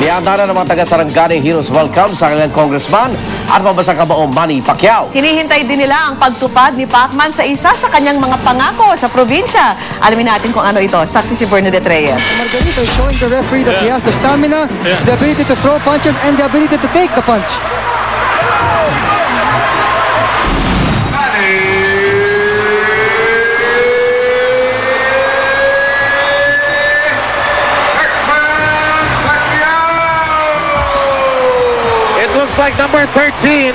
Inihanda na ng mga taga-Sarangani Heroes welcome sa kanilang congressman at mabasang kabaong Manny Pacquiao. Hinihintay din nila ang pagtupad ni Pacman sa isa sa kanyang mga pangako sa probinsya. Alamin natin kung ano ito. Saksi si Bernadette Reyes. Margarito is showing the referee that he has the stamina, the ability to throw punches, and the ability to take the punch. Like number 13.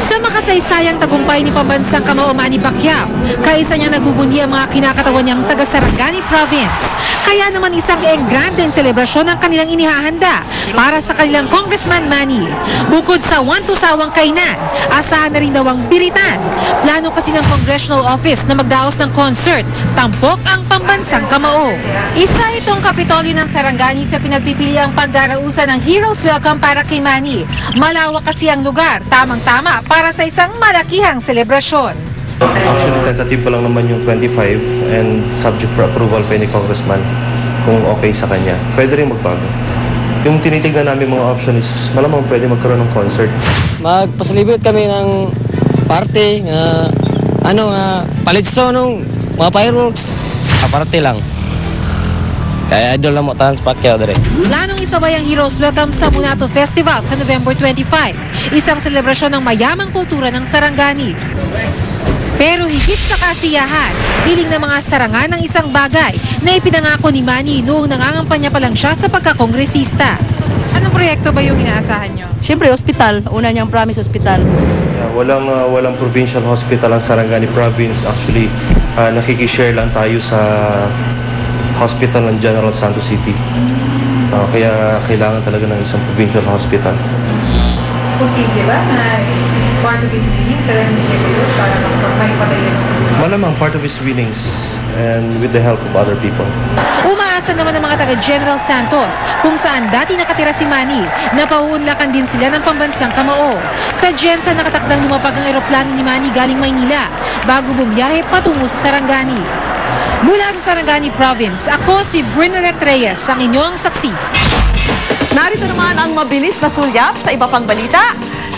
Sa makasaysayang tagumpay ni pambansang kamao Manny Pacquiao, kaisa niya nagbubunyi ang mga kinakatawan niyang taga-Sarangani Province. Kaya naman isang engrandeng selebrasyon ang kanilang inihahanda para sa kanilang Congressman Manny. Bukod sa one-to-sawang kainan, asahan na rin daw ang biritan. Plano kasi ng Congressional Office na magdaos ng concert, tampok ang pambansang kamao. Isa itong kapitolyo ng Sarangani sa pinagpipiliang pagdarausan ng Heroes Welcome para kay Manny. Malawak kasi ang lugar, tamang-tama para sa isang malakihang selebrasyon. Actually, tentative pa lang naman yung 25 and subject for approval pa ni Congressman kung okay sa kanya. Pwede rin magbago. Yung tinitignan namin mga option is malamang pwede magkaroon ng concert. Magpasalibot kami ng party, palitso nung mga fireworks. Aparte lang. Kaya idol na mo tahan sa Pacquiao dere. Planong isabay ang Heroes Welcome sa Munato Festival sa November 25, isang selebrasyon ng mayamang kultura ng Sarangani. Pero higit sa kasiyahan, hiling ng mga Sarangan ng isang bagay na ipinangako ni Manny noong nangangampanya pa lang siya sa pagkakongresista. Anong proyekto ba yung inaasahan nyo? Siyempre, hospital. Una niyang promise, hospital. Walang provincial hospital ang Sarangani Province. Actually, nakikishare lang tayo sa hospital ng General Santos City. Kaya kailangan talaga ng isang provincial hospital. Posible ba na part of his winnings sa para maipatay yung hospital? Malamang part of his winnings and with the help of other people. Umaasa naman ng mga taga-General Santos kung saan dati nakatira si Manny na pauunlakan din sila ng pambansang kamao. Sa Jensa nakatakdang lumapag ang eroplano ni Manny galing Maynila bago bumiyahe patungo sa Sarangani. Mula sa Sarangani Province, ako si Bernadette Reyes, ang inyong saksi. Narito naman ang mabilis na sulyap sa iba pang balita.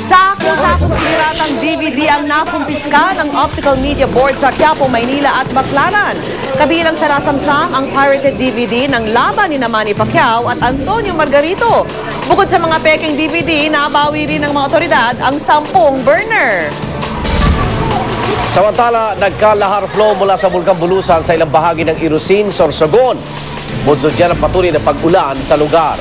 Sakong-sakong piratang DVD ang nakumpiska ng Optical Media Board sa Quiapo, Maynila at Baclaran. Kabilang sa nasamsam ang pirated DVD ng laban ni Manny Pacquiao at Antonio Margarito. Bukod sa mga peking DVD, nabawi rin ng mga otoridad ang 10 burner. Samantala, nagkalahar flow mula sa Bulkang Bulusan sa ilang bahagi ng Irusin, Sorsogon. Bunsod dyan ang patuloy na pag-ulan sa lugar.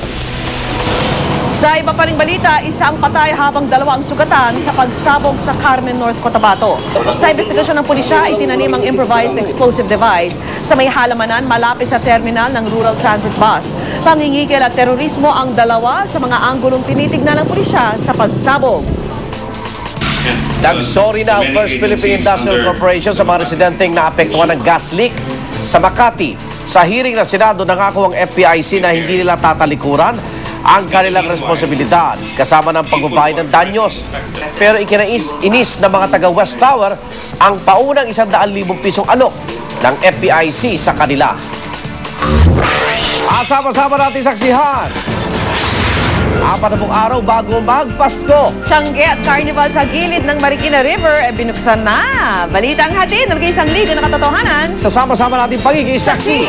Sa iba pa ring balita, isa ang patay habang 2 ang sugatan sa pagsabog sa Carmen, North Cotabato. Sa investigasyon ng pulisya, itinanim ang improvised explosive device sa may halamanan malapit sa terminal ng Rural Transit Bus. Pangingigil at terorismo ang 2 sa mga anggulong tinitignan ng pulisya sa pagsabog. Nagsorry na ang First Philippine Industrial Corporation sa mga residenteng naapektuhan ng gas leak sa Makati. Sa hearing ng Senado, nangako ang FPIC na hindi nila tatalikuran ang kanilang responsibilidad kasama ng pagbabayad ng danyos. Pero inis ng mga taga West Tower ang paunang 100,000 pisong alok ng FPIC sa kanila. At sama-sama natin saksihan 40 araw bago magpasko. Tiangge at Carnival sa gilid ng Marikina River binuksan na. Balitang hatid ng isang ligo na katotohanan. Sa sama-sama natin pagiging saksi.